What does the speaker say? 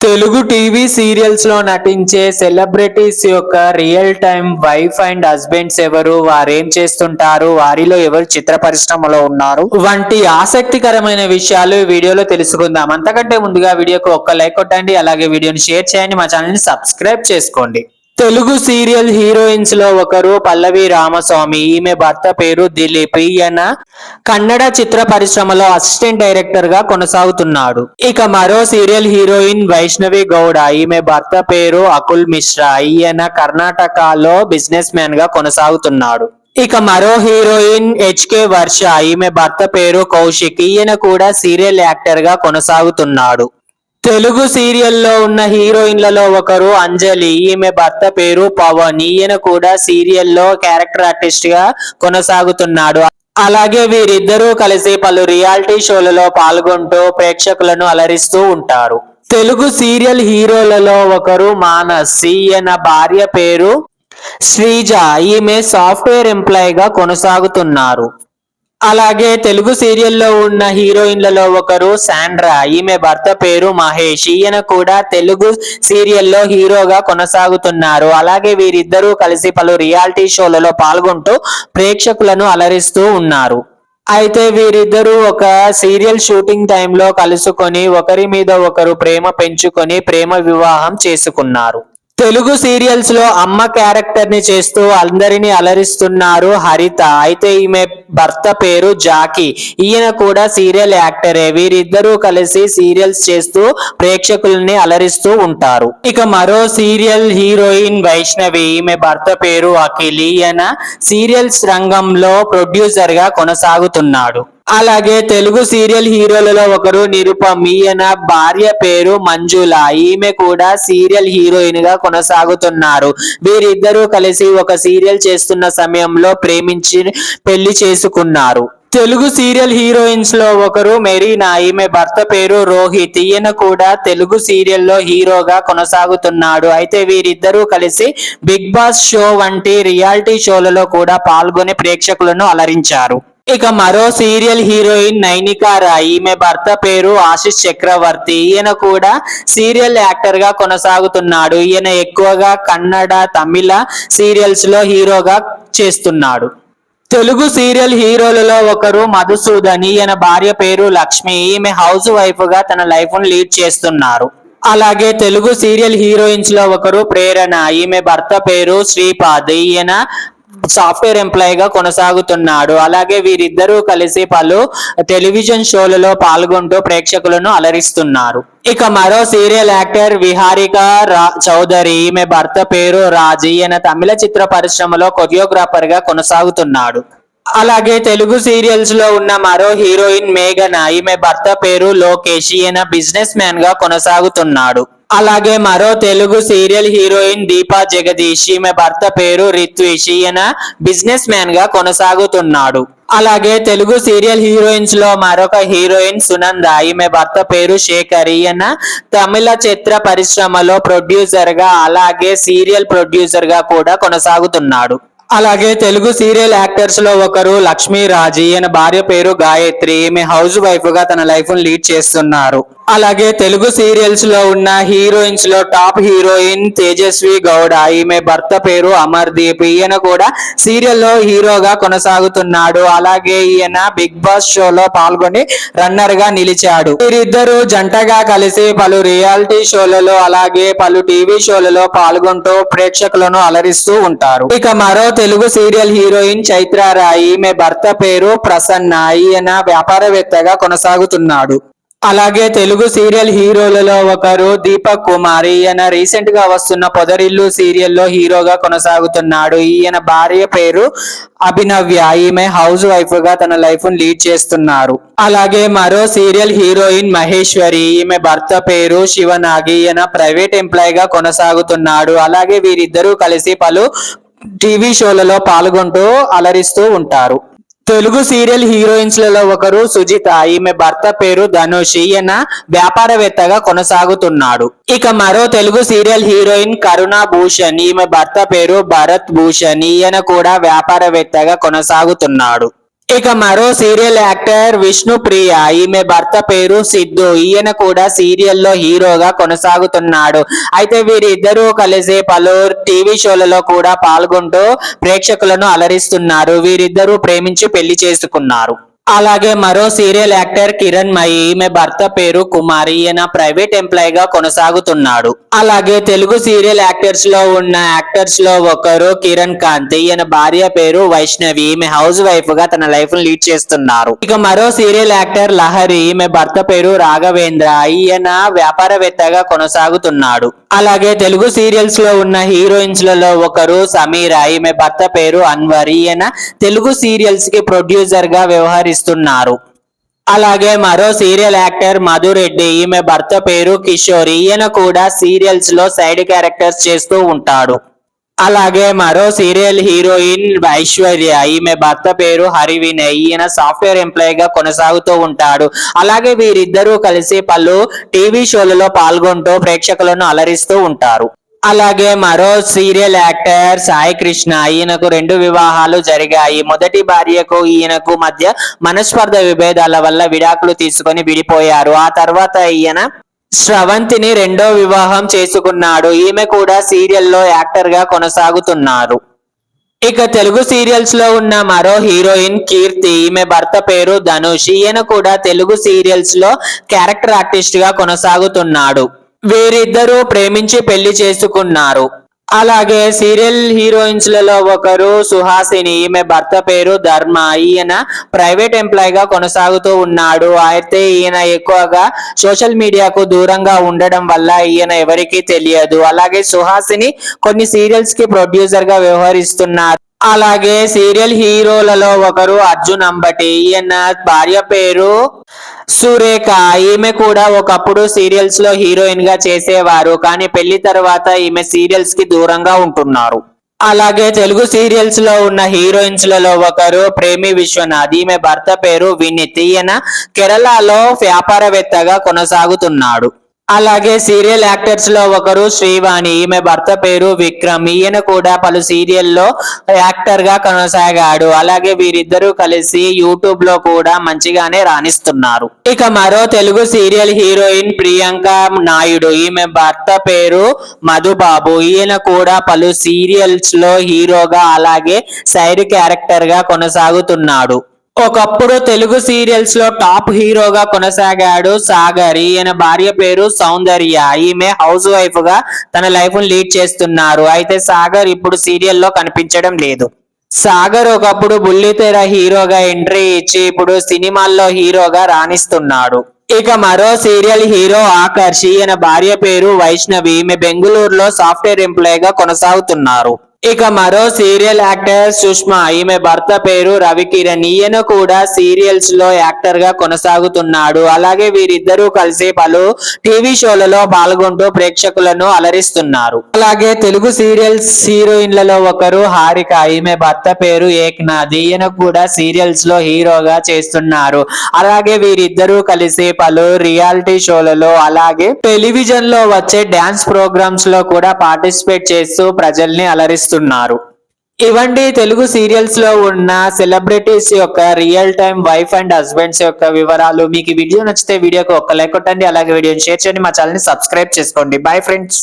Telugu TV serials లో నటించే celebrities యొక్క real time wife and husbands ఎవరు, వారేం చేస్తుంటారు, వారిలో ఎవరు చిత్ర పరిశ్రమలో ఉన్నారు వంటి ఆసక్తికరమైన విషయాలు ఈ వీడియోలో తెలుసుకుందాం. అంతకంటే ముందుగా వీడియోకి ఒక్క లైక్ కొట్టండి, అలాగే వీడియోని షేర్ చేయండి, మా ఛానల్ ని సబ్స్క్రైబ్ చేసుకోండి. తెలుగు సీరియల్ హీరోయిన్స్ లో ఒకరు పల్లవి రామస్వామి. ఈమె భర్త పేరు దిలీప్. ఈయన కన్నడ చిత్ర పరిశ్రమలో అసిస్టెంట్ డైరెక్టర్ గా కొనసాగుతున్నాడు. ఇక మరో సీరియల్ హీరోయిన్ వైష్ణవి గౌడ. ఈమె భర్త పేరు అకుల్ మిశ్రా. ఈయన కర్ణాటకలో బిజినెస్ మ్యాన్ గా కొనసాగుతున్నాడు. ఇక మరో హీరోయిన్ హెచ్కే వర్ష. ఈమె భర్త పేరు కౌశిక్. ఈయన కూడా సీరియల్ యాక్టర్ గా కొనసాగుతున్నాడు. తెలుగు సీరియల్లో ఉన్న హీరోయిన్లలో ఒకరు అంజలి. ఈమె భర్త పేరు పవన్. ఈయన కూడా సీరియల్లో క్యారెక్టర్ ఆర్టిస్ట్ గా కొనసాగుతున్నాడు. అలాగే వీరిద్దరూ కలిసి పలు రియాలిటీ షోలలో పాల్గొంటూ ప్రేక్షకులను అలరిస్తూ ఉంటారు. తెలుగు సీరియల్ హీరోలలో ఒకరు మానస్. ఈయన భార్య పేరు శ్రీజ. ఈమె సాఫ్ట్వేర్ ఎంప్లాయ్ గా కొనసాగుతున్నారు. అలాగే తెలుగు సీరియల్లో ఉన్న హీరోయిన్లలో ఒకరు శాండ్రా. ఈమె భర్త పేరు మహేష్. ఈయన కూడా తెలుగు సీరియల్లో హీరోగా కొనసాగుతున్నారు. అలాగే వీరిద్దరూ కలిసి పలు రియాలిటీ షోలలో పాల్గొంటూ ప్రేక్షకులను అలరిస్తూ ఉన్నారు. అయితే వీరిద్దరూ ఒక సీరియల్ షూటింగ్ టైంలో కలుసుకొని ఒకరి మీద ఒకరు ప్రేమ పెంచుకొని ప్రేమ వివాహం చేసుకున్నారు. తెలుగు సీరియల్స్ లో అమ్మ క్యారెక్టర్ ని చేస్తూ అందరినీ అలరిస్తున్నారు హరిత. అయితే ఈమె భర్త పేరు జాకీ. ఈయన కూడా సీరియల్ యాక్టరే. వీరిద్దరూ కలిసి సీరియల్స్ చేస్తూ ప్రేక్షకుల్ని అలరిస్తూ ఉంటారు. ఇక మరో సీరియల్ హీరోయిన్ వైష్ణవి. ఈమె భర్త పేరు అఖిల్. ఈయన సీరియల్స్ రంగంలో ప్రొడ్యూసర్ గా కొనసాగుతున్నాడు. అలాగే తెలుగు సీరియల్ హీరోలలో ఒకరు నిరుపమ్. ఈయన భార్య పేరు మంజుల. ఈమె కూడా సీరియల్ హీరోయిన్ గా కొనసాగుతున్నారు. వీరిద్దరూ కలిసి ఒక సీరియల్ చేస్తున్న సమయంలో ప్రేమించి పెళ్లి చేసుకున్నారు. తెలుగు సీరియల్ హీరోయిన్స్ లో ఒకరు మెరీనా. ఈమె భర్త పేరు రోహిత్. ఈయన కూడా తెలుగు సీరియల్లో హీరోగా కొనసాగుతున్నాడు. అయితే వీరిద్దరూ కలిసి బిగ్ బాస్ షో వంటి రియాలిటీ షోలలో కూడా పాల్గొని ప్రేక్షకులను అలరించారు. ఇక మరో సీరియల్ హీరోయిన్ నైనికా రాయ్. ఈమె భర్త పేరు ఆశిష్ చక్రవర్తి. ఈయన కూడా సీరియల్ యాక్టర్ గా కొనసాగుతున్నాడు. ఈయన ఎక్కువగా కన్నడ, తమిళ సీరియల్స్ లో హీరోగా చేస్తున్నాడు. తెలుగు సీరియల్ హీరోలలో ఒకరు మధుసూదన్. ఈయన భార్య పేరు లక్ష్మి. ఈమె హౌస్ వైఫ్ గా తన లైఫ్ ను లీడ్ చేస్తున్నారు. అలాగే తెలుగు సీరియల్ హీరోయిన్స్ లో ఒకరు ప్రేరణ. ఈమె భర్త పేరు శ్రీపాద్. ఈయన సాఫ్ట్వేర్ ఎంప్లాయ్ గా కొనసాగుతున్నాడు. అలాగే వీరిద్దరూ కలిసి పలు టెలివిజన్ షోలలో పాల్గొంటూ ప్రేక్షకులను అలరిస్తున్నారు. ఇక మరో సీరియల్ యాక్టర్ విహారిక చౌదరి. ఈమె భర్త పేరు రాజ్. ఈయన తమిళ చిత్ర పరిశ్రమలో కొరియోగ్రాఫర్ గా కొనసాగుతున్నాడు. అలాగే తెలుగు సీరియల్స్ లో ఉన్న మరో హీరోయిన్ మేఘన. ఈమె భర్త పేరు లోకేష్. ఈయన బిజినెస్ మ్యాన్ గా కొనసాగుతున్నాడు. అలాగే మరో తెలుగు సీరియల్ హీరోయిన్ దీపా జగదీష్. ఈమె భర్త పేరు రిత్విష్. ఈయన బిజినెస్ మ్యాన్ గా కొనసాగుతున్నాడు. అలాగే తెలుగు సీరియల్ హీరోయిన్స్ లో మరొక హీరోయిన్ సునంద. ఈమె భర్త పేరు శేఖర్. ఈయన తమిళ చిత్ర పరిశ్రమలో ప్రొడ్యూసర్ గా అలాగే సీరియల్ ప్రొడ్యూసర్ గా కూడా కొనసాగుతున్నాడు. అలాగే తెలుగు సీరియల్ యాక్టర్స్ లో ఒకరు లక్ష్మీరాజ్. ఈయన భార్య పేరు గాయత్రి. ఈమె హౌస్ వైఫ్ గా తన లైఫ్ ను లీడ్ చేస్తున్నారు. అలాగే తెలుగు సీరియల్స్ లో ఉన్న హీరోయిన్స్ లో టాప్ హీరోయిన్ తేజస్వి గౌడ. ఈమె భర్త పేరు అమర్దీప్. ఈయన కూడా సీరియల్లో హీరోగా కొనసాగుతున్నాడు. అలాగే ఈయన బిగ్ బాస్ షోలో పాల్గొని రన్నర్ గా నిలిచాడు. వీరిద్దరూ జంటగా కలిసి పలు రియాలిటీ షోలలో అలాగే పలు టీవీ షోలలో పాల్గొంటూ ప్రేక్షకులను అలరిస్తూ ఉంటారు. ఇక మరో తెలుగు సీరియల్ హీరోయిన్ చైత్రారాయ్. ఈమె భర్త పేరు ప్రసన్న. ఈయన వ్యాపారవేత్తగా కొనసాగుతున్నాడు. అలాగే తెలుగు సీరియల్ హీరోలలో ఒకరు దీపక్ కుమార్. ఈయన రీసెంట్ గా వస్తున్న పొదరిల్లు సీరియల్లో హీరోగా కొనసాగుతున్నాడు. ఈయన భార్య పేరు అభినవ్య. ఈమె హౌస్ వైఫ్ గా తన లైఫ్ ను లీడ్ చేస్తున్నారు. అలాగే మరో సీరియల్ హీరోయిన్ మహేశ్వరి. ఈమె భర్త పేరు శివనాగి. ఈయన ప్రైవేట్ ఎంప్లాయ్ గా కొనసాగుతున్నాడు. అలాగే వీరిద్దరూ కలిసి పలు టీవీ షోలలో పాల్గొంటూ అలరిస్తూ ఉంటారు. తెలుగు సీరియల్ హీరోయిన్స్ లలో ఒకరు సుజిత. ఈమె భర్త పేరు ధనుష్. ఈయన వ్యాపారవేత్తగా కొనసాగుతున్నాడు. ఇక మరో తెలుగు సీరియల్ హీరోయిన్ కరుణా భూషణ్. ఈమె భర్త పేరు భరత్ భూషణ్. ఈయన కూడా వ్యాపారవేత్తగా కొనసాగుతున్నాడు. ఇక మరో సీరియల్ యాక్టర్ విష్ణుప్రియ, ఈమె భర్త పేరు సిద్ధు. ఈయన కూడా సీరియల్లో హీరోగా కొనసాగుతున్నాడు. అయితే వీరిద్దరూ కలిసి పలు టీవీ షోలలో కూడా పాల్గొంటూ ప్రేక్షకులను అలరిస్తున్నారు. వీరిద్దరూ ప్రేమించి పెళ్లి చేసుకున్నారు. అలాగే మరో సీరియల్ యాక్టర్ కిరణ్ మయి, ఈమె భర్త పేరు కుమార్. ఈయన ప్రైవేట్ ఎంప్లాయ్ గా కొనసాగుతున్నాడు. అలాగే తెలుగు సీరియల్ యాక్టర్స్ లో ఒకరు కిరణ్ కాంత్. ఈయన భార్య పేరు వైష్ణవి. ఈమె హౌస్ వైఫ్ గా తన లైఫ్ ను లీడ్ చేస్తున్నారు. ఇక మరో సీరియల్ యాక్టర్ లహరి, ఈమె భర్త పేరు రాఘవేంద్ర. ఈయన వ్యాపారవేత్తగా కొనసాగుతున్నాడు. అలాగే తెలుగు సీరియల్స్ లో ఉన్న హీరోయిన్స్ లలో ఒకరు సమీరా, ఈమె భర్త పేరు అన్వర్. ఈయన తెలుగు సీరియల్స్ కి ప్రొడ్యూసర్ గా వ్యవహరిస్తున్నారు. అలాగే మరో సీరియల్ యాక్టర్ మధురెడ్డి, ఈమె భర్త పేరు కిషోర్. ఈయన కూడా సీరియల్స్ లో సైడ్ క్యారెక్టర్స్ చేస్తూ ఉంటాడు. అలాగే మరో సీరియల్ హీరోయిన్ ఐశ్వర్య, ఈమె భర్త పేరు హరివినయ్. ఈయన సాఫ్ట్వేర్ ఎంప్లాయ్ గా కొనసాగుతూ ఉంటాడు. అలాగే వీరిద్దరూ కలిసి పలు టీవీ షోలలో పాల్గొంటూ ప్రేక్షకులను అలరిస్తూ ఉంటారు. అలాగే మరో సీరియల్ యాక్టర్ సాయి కృష్ణ, ఈయనకు 2 వివాహాలు జరిగాయి. మొదటి భార్యకు ఈయనకు మధ్య మనస్పర్ధ విభేదాల వల్ల విడాకులు తీసుకొని విడిపోయారు. ఆ తర్వాత ఈయన శ్రవంతిని 2వ వివాహం చేసుకున్నాడు. ఈమె కూడా సీరియల్లో యాక్టర్ గా కొనసాగుతున్నారు. ఇక తెలుగు సీరియల్స్ లో ఉన్న మరో హీరోయిన్ కీర్తి, ఈమె భర్త పేరు ధనుష్. ఈయన కూడా తెలుగు సీరియల్స్ లో క్యారెక్టర్ ఆర్టిస్ట్ గా కొనసాగుతున్నాడు. వీరిద్దరూ ప్రేమించి పెళ్లి చేసుకున్నారు. అలాగే సీరియల్ హీరోయిన్స్ లలో ఒకరు సుహాసిని, ఈమె భర్త పేరు ధర్మ. ఈయన ప్రైవేట్ ఎంప్లాయ్ గా కొనసాగుతూ ఉన్నాడు. అయితే ఈయన ఎక్కువగా సోషల్ మీడియాకు దూరంగా ఉండడం వల్ల ఈయన ఎవరికీ తెలియదు. అలాగే సుహాసిని కొన్ని సీరియల్స్ కి ప్రొడ్యూసర్ గా వ్యవహరిస్తున్నారు. అలాగే సీరియల్ హీరోలలో ఒకరు అర్జున్ అంబటి. ఈయన భార్య పేరు సురేఖ. ఈమె కూడా ఒకప్పుడు సీరియల్స్ లో హీరోయిన్ గా చేసేవారు. కానీ పెళ్లి తర్వాత ఈమె సీరియల్స్ కి దూరంగా ఉంటున్నారు. అలాగే తెలుగు సీరియల్స్ లో ఉన్న హీరోయిన్స్ లలో ఒకరు ప్రేమి విశ్వనాథ్. ఈమె భర్త పేరు వినీత్. ఈయన కేరళలో వ్యాపారవేత్తగా కొనసాగుతున్నాడు. అలాగే సీరియల్ యాక్టర్స్ లో ఒకరు శ్రీవాణి. ఈమె భర్త పేరు విక్రమ్. ఈయన కూడా పలు సీరియల్లో యాక్టర్ గా కొనసాగాడు. అలాగే వీరిద్దరూ కలిసి యూట్యూబ్ లో కూడా మంచిగానే రాణిస్తున్నారు. ఇక మరో తెలుగు సీరియల్ హీరోయిన్ ప్రియాంక నాయుడు. ఈమె భర్త పేరు మధుబాబు. ఈయన కూడా పలు సీరియల్స్ లో హీరోగా అలాగే సైడ్ క్యారెక్టర్ గా కొనసాగుతున్నాడు. ఒకప్పుడు తెలుగు సీరియల్స్ లో టాప్ హీరోగా కొనసాగాడు సాగర్. ఈయన భార్య పేరు సౌందర్య. ఈమె హౌస్ వైఫ్ గా తన లైఫ్ ను లీడ్ చేస్తున్నారు. అయితే సాగర్ ఇప్పుడు సీరియల్లో కనిపించడం లేదు. సాగర్ ఒకప్పుడు బుల్లితెర హీరోగా ఎంట్రీ ఇచ్చి ఇప్పుడు సినిమాల్లో హీరోగా రాణిస్తున్నాడు. ఇక మరో సీరియల్ హీరో ఆకర్ష్. ఈయన భార్య పేరు వైష్ణవి. ఈమె బెంగళూరులో సాఫ్ట్వేర్ ఎంప్లాయ్ గా కొనసాగుతున్నారు. ఇక మరో సీరియల్ యాక్టర్ సుష్మా. ఈమె భర్త పేరు రవికిరణ్. ఈయన కూడా సీరియల్స్ లో యాక్టర్ గా కొనసాగుతున్నాడు. అలాగే వీరిద్దరూ కలిసి పలు టీవీ షోలలో పాల్గొంటూ ప్రేక్షకులను అలరిస్తున్నారు. అలాగే తెలుగు సీరియల్స్ హీరోయిన్లలో ఒకరు హారిక. ఈమె భర్త పేరు ఏక్నాథ్. ఈయన కూడా సీరియల్స్ లో హీరోగా చేస్తున్నారు. అలాగే వీరిద్దరూ కలిసి పలు రియాలిటీ షోలలో అలాగే టెలివిజన్ లో వచ్చే డాన్స్ ప్రోగ్రామ్స్ లో కూడా పార్టిసిపేట్ చేస్తూ ప్రజల్ని అలరిస్తున్నారు. ఇవండి తెలుగు సీరియల్స్ లో ఉన్న సెలబ్రిటీస్ యొక్క real time wife and husbands యొక్క వివరాలు. మీకు ఈ వీడియో నచ్చితే వీడియోకి ఒక లైక్ కొట్టండి. అలాగే వీడియోని షేర్ చేయండి. మా ఛానల్ ని సబ్స్క్రైబ్ చేసుకోండి. Bye friends.